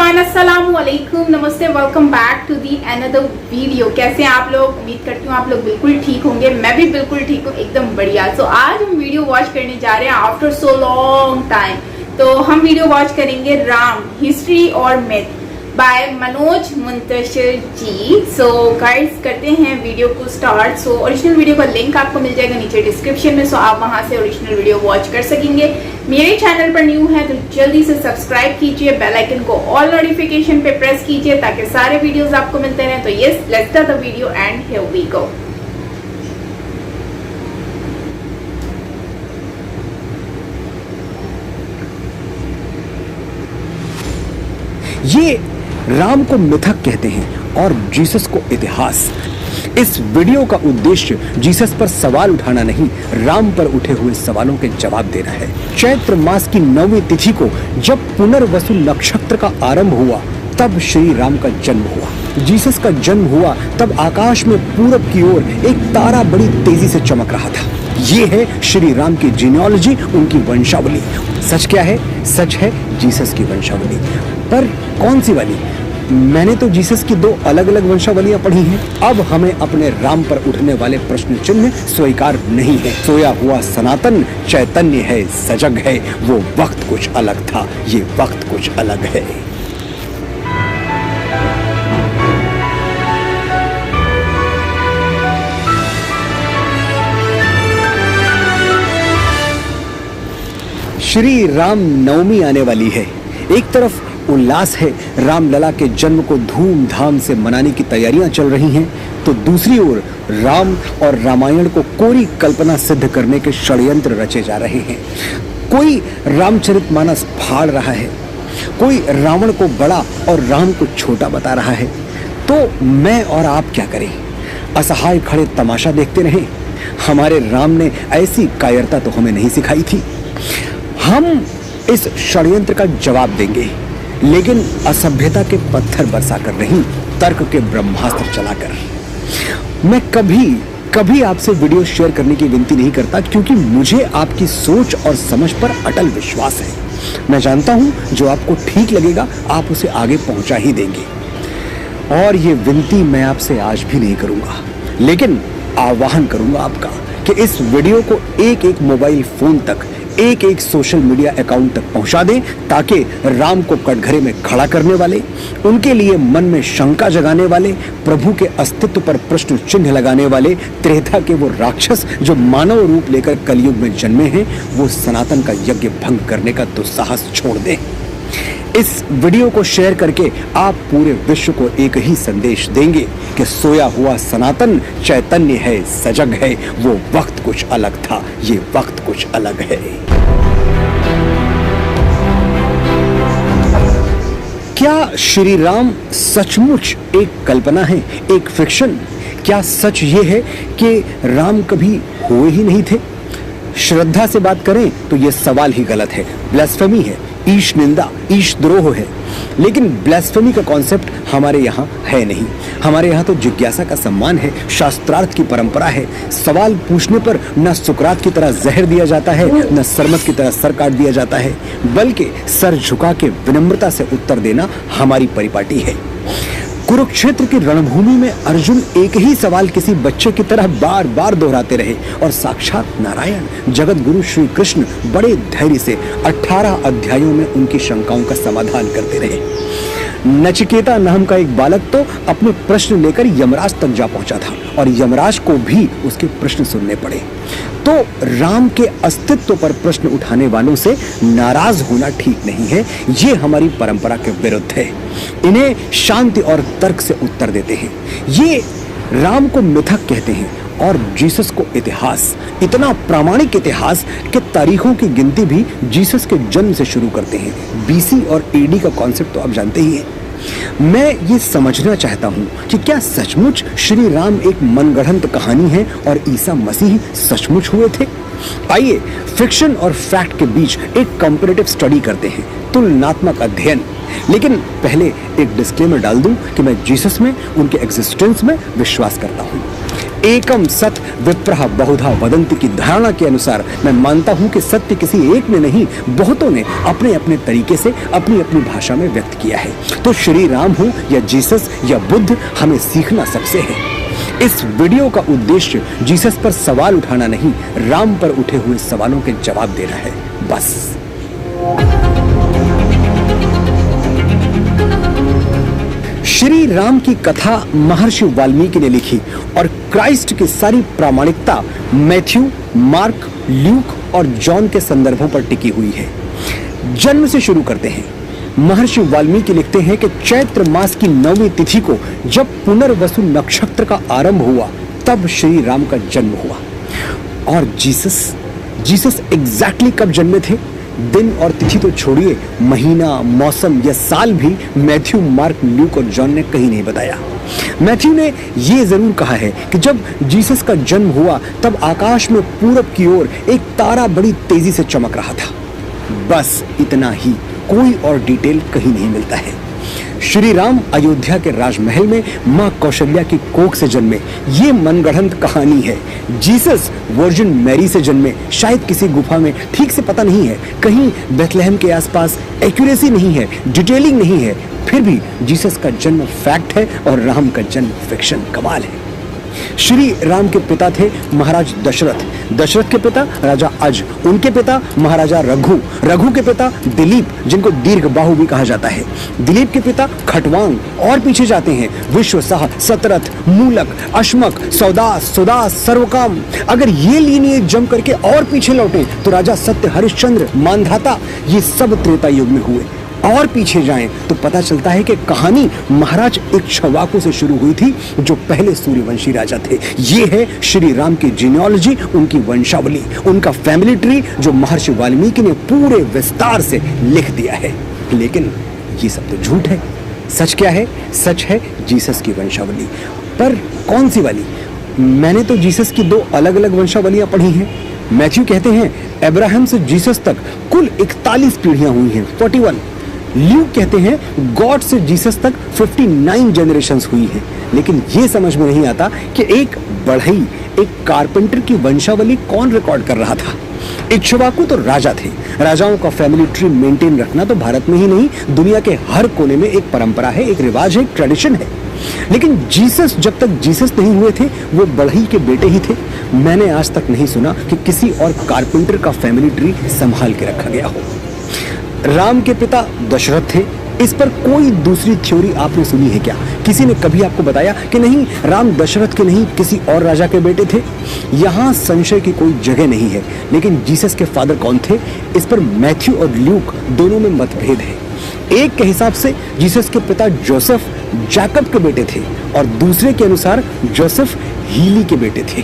Everyone, अस्सलाम वालेकुम, नमस्ते, welcome back to the another video. कैसे हैं आप लोग? उम्मीद करती हूँ आप लोग बिल्कुल ठीक होंगे। मैं भी बिल्कुल ठीक हूँ, एकदम बढ़िया। सो आज हम वीडियो वॉच करने जा रहे हैं आफ्टर सो लॉन्ग टाइम। तो हम वीडियो वॉच करेंगे राम हिस्ट्री और मिथ बाय मनोज मुंतशिर जी। सो गाइड्स करते हैं वीडियो को स्टार्ट। सो ओरिजिनल वीडियो का लिंक आपको मिल जाएगा नीचे डिस्क्रिप्शन में, सो आप वहां से ओरिजिनल वीडियो वॉच कर सकेंगे। मेरे चैनल पर न्यू है तो जल्दी से सब्सक्राइब कीजिए, बेल आइकन को ऑल नोटिफिकेशन पे प्रेस कीजिए ताकि सारे वीडियोस आपको मिलते रहें। तो yes, let's start the video and here we go. ये राम को मिथक कहते हैं और जीसस को इतिहास। इस वीडियो का उद्देश्य जीसस पर सवाल उठाना नहीं, राम पर उठे हुए सवालों के जवाब देना है। चैत्र मास की 9वीं तिथि को जब पुनर्वसु नक्षत्र का आरंभ हुआ तब श्री राम का जन्म हुआ। जीसस का जन्म हुआ तब आकाश में पूरब की ओर एक तारा बड़ी तेजी से चमक रहा था। ये है श्री राम की जीनियोलॉजी, उनकी वंशावली। सच क्या है? सच है जीसस की वंशावली। पर कौन सी वाली? मैंने तो जीसस की 2 अलग अलग वंशावलियां पढ़ी हैं। अब हमें अपने राम पर उठने वाले प्रश्न चिन्ह स्वीकार नहीं है। सोया हुआ सनातन चैतन्य है, सजग है, वो वक्त कुछ अलग था, ये वक्त कुछ अलग है। श्री राम नवमी आने वाली है। एक तरफ उल्लास है, रामलला के जन्म को धूमधाम से मनाने की तैयारियां चल रही हैं, तो दूसरी ओर राम और रामायण को कोरी कल्पना सिद्ध करने के षड्यंत्र रचे जा रहे हैं। कोई रामचरितमानस फाड़ रहा है, कोई रावण को बड़ा और राम को छोटा बता रहा है। तो मैं और आप क्या करें? असहाय खड़े तमाशा देखते रहें? हमारे राम ने ऐसी कायरता तो हमें नहीं सिखाई थी। हम इस षड्यंत्र का जवाब देंगे, लेकिन असभ्यता के पत्थर बरसाकर नहीं, तर्क के ब्रह्मास्त्र चलाकर। मैं कभी आपसे वीडियो शेयर करने की विनती नहीं करता, क्योंकि मुझे आपकी सोच और समझ पर अटल विश्वास है। मैं जानता हूं जो आपको ठीक लगेगा आप उसे आगे पहुंचा ही देंगे। और ये विनती मैं आपसे आज भी नहीं करूंगा, लेकिन आह्वान करूंगा आपका कि इस वीडियो को एक मोबाइल फोन तक, एक सोशल मीडिया अकाउंट तक पहुंचा दें, ताकि राम को कटघरे में खड़ा करने वाले, उनके लिए मन में शंका जगाने वाले, प्रभु के अस्तित्व पर प्रश्न चिन्ह लगाने वाले त्रेता के वो राक्षस जो मानव रूप लेकर कलयुग में जन्मे हैं, वो सनातन का यज्ञ भंग करने का दुस्साहस छोड़ दें। इस वीडियो को शेयर करके आप पूरे विश्व को एक ही संदेश देंगे कि सोया हुआ सनातन चैतन्य है, सजग है, वो वक्त कुछ अलग था, ये वक्त कुछ अलग है। क्या श्री राम सचमुच एक कल्पना है, एक फिक्शन? क्या सच ये है कि राम कभी हुए ही नहीं थे? श्रद्धा से बात करें तो यह सवाल ही गलत है, ब्लास्फेमी है, ईश निंदा, ईश द्रोह है। लेकिन ब्लास्फेमी का कॉन्सेप्ट हमारे यहाँ है नहीं। हमारे यहाँ तो जिज्ञासा का सम्मान है, शास्त्रार्थ की परंपरा है। सवाल पूछने पर न सुकरात की तरह जहर दिया जाता है, न सरमत की तरह सर काट दिया जाता है, बल्कि सर झुका के विनम्रता से उत्तर देना हमारी परिपाटी है। कुरुक्षेत्र की रणभूमि में अर्जुन एक ही सवाल किसी बच्चे की तरह बार बार दोहराते रहे और साक्षात नारायण जगत गुरु श्री कृष्ण बड़े धैर्य से 18 अध्यायों में उनकी शंकाओं का समाधान करते रहे। नचिकेता नाम का एक बालक तो अपने प्रश्न लेकर यमराज तक जा पहुंचा था और यमराज को भी उसके प्रश्न सुनने पड़े। तो राम के अस्तित्व पर प्रश्न उठाने वालों से नाराज होना ठीक नहीं है, ये हमारी परंपरा के विरुद्ध है। इन्हें शांति और तर्क से उत्तर देते हैं। ये राम को मिथक कहते हैं और जीसस को इतिहास। इतना प्रामाणिक इतिहास कि तारीखों की गिनती भी जीसस के जन्म से शुरू करते हैं। बीसी और एडी का कॉन्सेप्ट तो आप जानते ही हैं। मैं ये समझना चाहता हूँ कि क्या सचमुच श्री राम एक मनगढ़ंत कहानी है और ईसा मसीह सचमुच हुए थे? आइए फिक्शन और फैक्ट के बीच एक कंपैरेटिव स्टडी करते हैं, तुलनात्मक अध्ययन। लेकिन पहले एक डिस्क्लेमर डाल दूं कि मैं जीसस में, उनके एग्जिस्टेंस में विश्वास करता हूं। एकम सत विप्रह बहुधा वदंती की धारणा के अनुसार मैं मानता हूं कि सत्य किसी एक ने नहीं, बहुतों ने अपने अपने तरीके से अपनी अपनी भाषा में व्यक्त किया है। तो श्री राम हो या जीसस या बुद्ध, हमें सीखना सबसे है। इस वीडियो का उद्देश्य जीसस पर सवाल उठाना नहीं, राम पर उठे हुए सवालों के जवाब देना है, बस। श्री राम की कथा महर्षि वाल्मीकि ने लिखी और क्राइस्ट की सारी प्रामाणिकता मैथ्यू, मार्क, ल्यूक और जॉन के संदर्भों पर टिकी हुई है। जन्म से शुरू करते हैं। महर्षि वाल्मीकि लिखते हैं कि चैत्र मास की 9वीं तिथि को जब पुनर्वसु नक्षत्र का आरंभ हुआ, तब श्री राम का जन्म हुआ। और जीसस एग्जैक्टली कब जन्मे थे? दिन और तिथि तो छोड़िए, महीना, मौसम या साल भी मैथ्यू, मार्क, ल्यूक और जॉन ने कहीं नहीं बताया। मैथ्यू ने यह जरूर कहा है कि जब जीसस का जन्म हुआ तब आकाश में पूरब की ओर एक तारा बड़ी तेजी से चमक रहा था। बस इतना ही, कोई और डिटेल कहीं नहीं मिलता है। श्री राम अयोध्या के राजमहल में मां कौशल्या की कोख से जन्मे, ये मनगढ़ंत कहानी है। जीसस वर्जिन मैरी से जन्मे, शायद किसी गुफा में, ठीक से पता नहीं है। कहीं बेथलेहम के आसपास, एक्यूरेसी नहीं है, डिटेलिंग नहीं है। फिर भी जीसस का जन्म फैक्ट है और राम का जन्म फिक्शन। कमाल है। श्री राम के पिता थे महाराज दशरथ के पिता राजा अज, उनके पिता महाराजा रघु के पिता दिलीप, जिनको दीर्घबाहु भी कहा जाता है, दिलीप के पिता खटवांग, और पीछे जाते हैं विश्वसाह, सतरथ, मूलक, अश्मक, सौदास, सुदास, सर्वकाम। अगर ये लीनिएज जंप करके और पीछे लौटे तो राजा सत्य, हरिश्चंद्र, मानधाता, ये सब त्रेता युग में हुए। और पीछे जाएं तो पता चलता है कि कहानी महाराज इक्ष्वाकु से शुरू हुई थी, जो पहले सूर्यवंशी राजा थे। ये है श्री राम की जीनियोलॉजी, उनकी वंशावली, उनका फैमिली ट्री, जो महर्षि वाल्मीकि ने पूरे विस्तार से लिख दिया है। लेकिन ये सब तो झूठ है। सच क्या है? सच है जीसस की वंशावली। पर कौन सी वाली? मैंने तो जीसस की 2 अलग अलग वंशावलियां पढ़ी हैं। मैथ्यू कहते हैं अब्राहम से जीसस तक कुल 41 पीढ़ियां हुई हैं, 41। ल्यूक कहते हैं गॉड से जीसस तक 59 जनरेशंस हुई है। लेकिन ये समझ में नहीं आता कि एक बढ़ई, एक कारपेंटर की वंशावली कौन रिकॉर्ड कर रहा था। इक्ष्वाकु तो राजा थे। राजाओं का फैमिली ट्री मेंटेन रखना तो भारत में ही नहीं, दुनिया के हर कोने में एक परंपरा है, एक रिवाज है, एक ट्रेडिशन है। लेकिन जीसस, जब तक जीसस नहीं हुए थे, वो बढ़ई के बेटे ही थे। मैंने आज तक नहीं सुना कि किसी और कारपेंटर का फैमिली ट्री संभाल के रखा गया हो। राम के पिता दशरथ थे। इस पर कोई दूसरी थ्योरी आपने सुनी है क्या? किसी ने कभी आपको बताया कि नहीं, राम दशरथ के नहीं, किसी और राजा के बेटे थे? यहां संशय की कोई जगह नहीं है। लेकिन जीसस के फादर कौन थे, इस पर मैथ्यू और ल्यूक दोनों में मतभेद है। एक के हिसाब से जीसस के पिता जोसेफ जैकब के बेटे थे और दूसरे के अनुसार जोसेफ हीली के बेटे थे।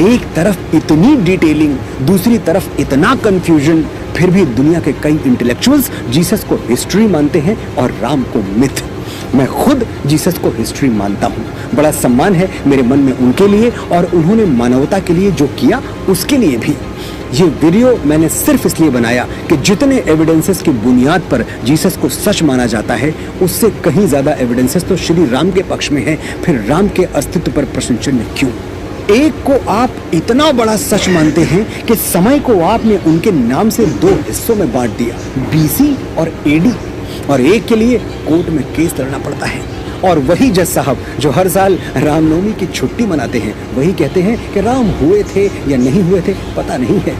एक तरफ इतनी डिटेलिंग, दूसरी तरफ इतना कंफ्यूजन, फिर भी दुनिया के कई इंटेलेक्चुअल्स जीसस को हिस्ट्री मानते हैं और राम को मिथ। मैं खुद जीसस को हिस्ट्री मानता हूँ। बड़ा सम्मान है मेरे मन में उनके लिए, और उन्होंने मानवता के लिए जो किया उसके लिए भी। ये वीडियो मैंने सिर्फ इसलिए बनाया कि जितने एविडेंसेस की बुनियाद पर जीसस को सच माना जाता है, उससे कहीं ज्यादा एविडेंसेस तो श्री राम के पक्ष में है। फिर राम के अस्तित्व पर प्रश्न चिन्ह क्यों? एक को आप इतना बड़ा सच मानते हैं कि समय को आपने उनके नाम से 2 हिस्सों में बांट दिया, बीसी और एडी, और एक के लिए कोर्ट में केस लड़ना पड़ता है। और वही जज साहब जो हर साल रामनवमी की छुट्टी मनाते हैं, वही कहते हैं कि राम हुए थे या नहीं हुए थे पता नहीं है।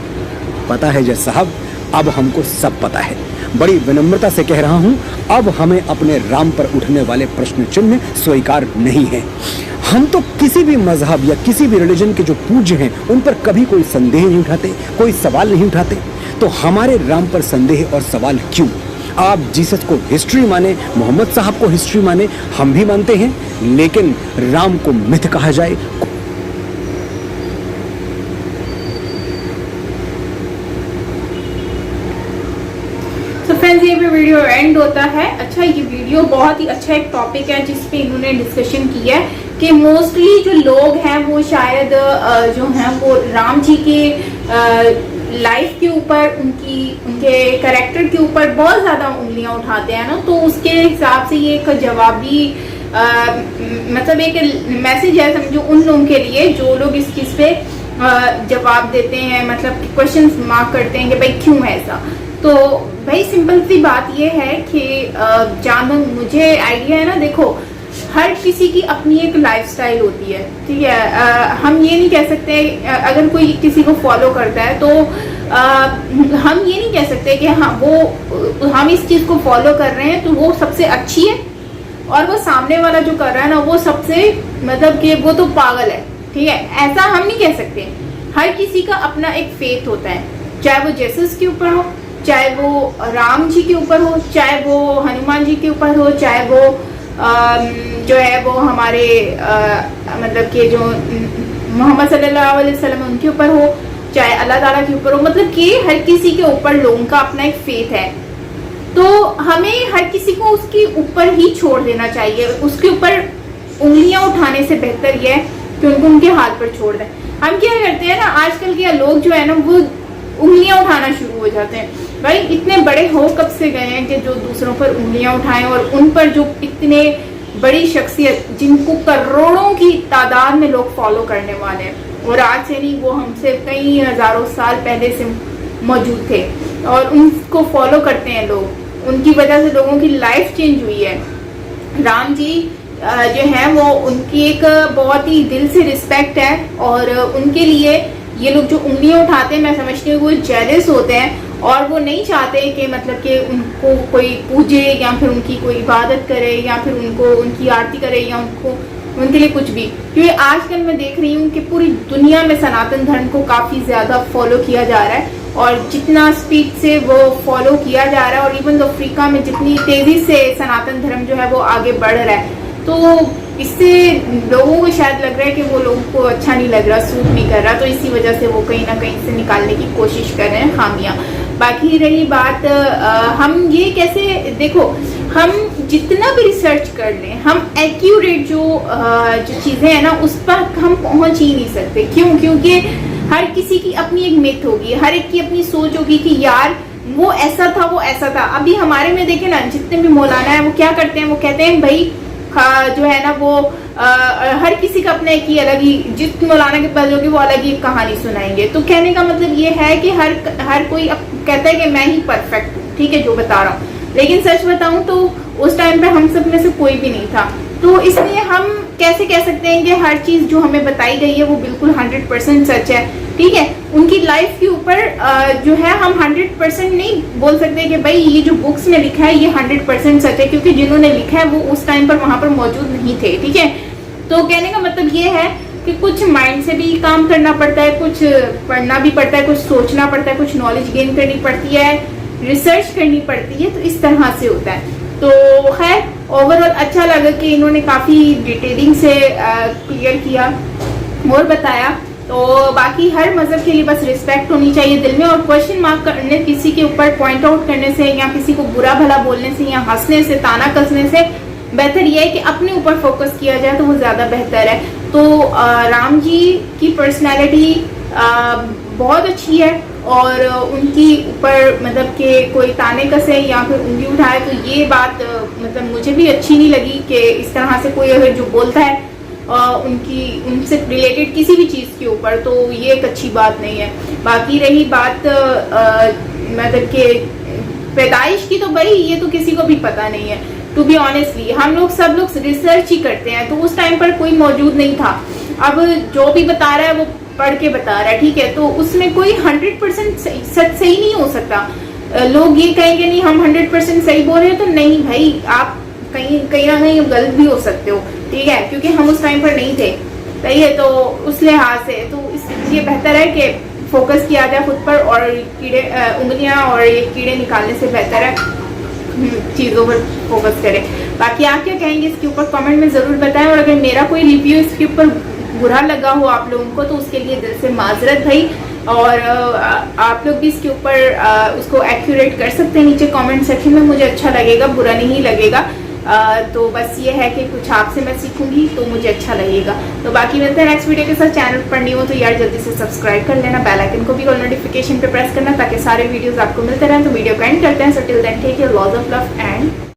पता है जज साहब, अब हमको सब पता है। बड़ी विनम्रता से कह रहा हूं, अब हमें अपने राम पर उठने वाले प्रश्न चिन्ह स्वीकार नहीं है। हम तो किसी भी मजहब या किसी भी रिलीजन के जो पूज्य हैं, उन पर कभी कोई संदेह नहीं उठाते, कोई सवाल नहीं उठाते। तो हमारे राम पर संदेह और सवाल क्यों? आप जीसस को हिस्ट्री माने, मोहम्मद साहब को हिस्ट्री माने, हम भी मानते हैं, लेकिन राम को मिथ कहा जाए। तो फ्रेंड्स, से ये वीडियो एंड होता है। अच्छा, ये वीडियो बहुत ही अच्छा एक टॉपिक है जिस पे इन्होंने डिस्कशन किया है कि मोस्टली जो लोग हैं वो शायद जो हैं वो राम जी के लाइफ के ऊपर, उनके कैरेक्टर के ऊपर बहुत ज़्यादा उंगलियां उठाते हैं ना, तो उसके हिसाब से ये एक जवाबी मतलब एक मैसेज है समझो उन लोगों के लिए जो लोग इस चीज़ पे जवाब देते हैं, मतलब क्वेश्चन मार्क करते हैं कि भाई क्यों है ऐसा। तो भाई सिंपल सी बात ये है कि जहाँ मुझे आइडिया है ना, देखो हर किसी की अपनी एक लाइफस्टाइल होती है, ठीक है। हम ये नहीं कह सकते अगर कोई किसी को फॉलो करता है तो हम ये नहीं कह सकते कि हाँ वो हम इस चीज़ को फॉलो कर रहे हैं तो वो सबसे अच्छी है और वो सामने वाला जो कर रहा है ना वो सबसे मतलब कि वो तो पागल है, ठीक है। ऐसा हम नहीं कह सकते। हर किसी का अपना एक फेथ होता है, चाहे वो जेसस के ऊपर हो, चाहे वो राम जी के ऊपर हो, चाहे वो हनुमान जी के ऊपर हो, चाहे वो जो है वो हमारे मतलब कि जो मोहम्मद सल्लल्लाहु अलैहि वसल्लम उनके ऊपर हो, चाहे अल्लाह ताला के ऊपर हो, मतलब कि हर किसी के ऊपर लोगों का अपना एक फेथ है। तो हमें हर किसी को उसके ऊपर ही छोड़ देना चाहिए, उसके ऊपर उंगलियां उठाने से बेहतर यह है कि उनको उनके हाथ पर छोड़ दें। हम क्या करते हैं ना, आजकल के लोग जो है ना वो उंगलियां उठाना शुरू हो जाते हैं। भाई इतने बड़े हो कब से गए हैं कि जो दूसरों पर उंगलियां उठाएं, और उन पर जो इतने बड़ी शख्सियत जिनको करोड़ों की तादाद में लोग फॉलो करने वाले हैं, और आज से नहीं वो हमसे कई हजारों साल पहले से मौजूद थे और उनको फॉलो करते हैं लोग। उनकी वजह से लोगों की लाइफ चेंज हुई है। राम जी जो है वो उनकी एक बहुत ही दिल से रिस्पेक्ट है, और उनके लिए ये लोग जो उंगलियां उठाते हैं मैं समझती हूँ वो जेलस होते हैं और वो नहीं चाहते कि मतलब कि उनको कोई पूजे या फिर उनकी कोई इबादत करे या फिर उनको उनकी आरती करे या उनके लिए कुछ भी। क्योंकि आजकल मैं देख रही हूँ कि पूरी दुनिया में सनातन धर्म को काफ़ी ज़्यादा फॉलो किया जा रहा है, और जितना स्पीड से वो फॉलो किया जा रहा है, और इवन अफ्रीका में जितनी तेज़ी से सनातन धर्म जो है वो आगे बढ़ रहा है, तो इससे लोगों को शायद लग रहा है कि वो लोगों को अच्छा नहीं लग रहा, सूट नहीं कर रहा, तो इसी वजह से वो कहीं ना कहीं से निकालने की कोशिश कर रहे हैं खामियां। बाकी रही बात हम ये कैसे, देखो हम जितना भी रिसर्च कर लें, हम एक्यूरेट जो चीज़ें हैं ना उस पर हम पहुंच ही नहीं सकते। क्यों? क्योंकि हर किसी की अपनी एक मिथ होगी, हर एक की अपनी सोच होगी कि यार वो ऐसा था, वो ऐसा था। अभी हमारे में देखे ना, जितने भी मौलाना है वो क्या करते हैं, वो कहते हैं भाई जो है ना वो हर किसी का अपना एक ही अलग ही, जिस मौलाना के पास होगी वो अलग ही कहानी सुनाएंगे। तो कहने का मतलब ये है कि हर कोई कहता है कि मैं ही परफेक्ट हूँ, ठीक है, जो बता रहा हूँ। लेकिन सच बताऊं तो उस टाइम पे हम सब में से कोई भी नहीं था, तो इसलिए हम कैसे कह सकते हैं कि हर चीज़ जो हमें बताई गई है वो बिल्कुल 100% सच है, ठीक है। उनकी लाइफ के ऊपर जो है हम 100% नहीं बोल सकते कि भाई ये जो बुक्स में लिखा है ये 100% सच है, क्योंकि जिन्होंने लिखा है वो उस टाइम पर वहां पर मौजूद नहीं थे, ठीक है। तो कहने का मतलब ये है कि कुछ माइंड से भी काम करना पड़ता है, कुछ पढ़ना भी पड़ता है, कुछ सोचना पड़ता है, कुछ नॉलेज गेन करनी पड़ती है, रिसर्च करनी पड़ती है, तो इस तरह से होता है। तो खैर ओवरऑल अच्छा लगा कि इन्होंने काफ़ी डिटेलिंग से क्लियर किया और बताया। तो बाकी हर मज़हब के लिए बस रिस्पेक्ट होनी चाहिए दिल में, और क्वेश्चन मार्क करने, किसी के ऊपर पॉइंट आउट करने से या किसी को बुरा भला बोलने से या हंसने से, ताना कसने से बेहतर यह है कि अपने ऊपर फोकस किया जाए, तो वो ज़्यादा बेहतर है। तो राम जी की पर्सनैलिटी बहुत अच्छी है, और उनकी ऊपर मतलब कि कोई ताने कसे या फिर उंगली उठाए तो ये बात मतलब मुझे भी अच्छी नहीं लगी कि इस तरह से कोई अगर जो बोलता है उनसे रिलेटेड किसी भी चीज़ के ऊपर, तो ये एक अच्छी बात नहीं है। बाकी रही बात मतलब कि पैदाइश की, तो भाई ये तो किसी को भी पता नहीं है। टू बी ऑनेस्टली हम लोग सब लोग रिसर्च ही करते हैं, तो उस टाइम पर कोई मौजूद नहीं था। अब जो भी बता रहा है वो पढ़ के बता रहा है, ठीक है, तो उसमें कोई 100% सच सही नहीं हो सकता। लोग ये कहेंगे नहीं हम 100% सही बोल रहे हैं, तो नहीं भाई, आप कहीं ना कहीं गलत भी हो सकते हो, ठीक है, क्योंकि हम उस टाइम पर नहीं थे, सही है। तो उस लिहाज से तो इसलिए बेहतर है कि फोकस किया जाए खुद पर, और कीड़े उंगलियां और ये कीड़े निकालने से बेहतर है चीज़ों पर फोकस करें। बाकी आप क्या कहेंगे इसके ऊपर कमेंट में ज़रूर बताएं, और अगर मेरा कोई रिव्यू इसके ऊपर बुरा लगा हो आप लोगों को तो उसके लिए दिल से माजरत भाई। और आप लोग भी इसके ऊपर उसको एक्यूरेट कर सकते हैं नीचे कमेंट सेक्शन में, मुझे अच्छा लगेगा, बुरा नहीं लगेगा। तो बस ये है कि कुछ आपसे मैं सीखूंगी तो मुझे अच्छा लगेगा। तो बाकी मिलते हैं नेक्स्ट वीडियो के साथ। चैनल पर न्यू हो तो यार जल्दी से सब्सक्राइब कर लेना, बेल आइकन को भी ऑल नोटिफिकेशन पे प्रेस करना ताकि सारे वीडियोस आपको मिलते रहें। तो वीडियो को एंड करते हैं। So till then take care, lots of love and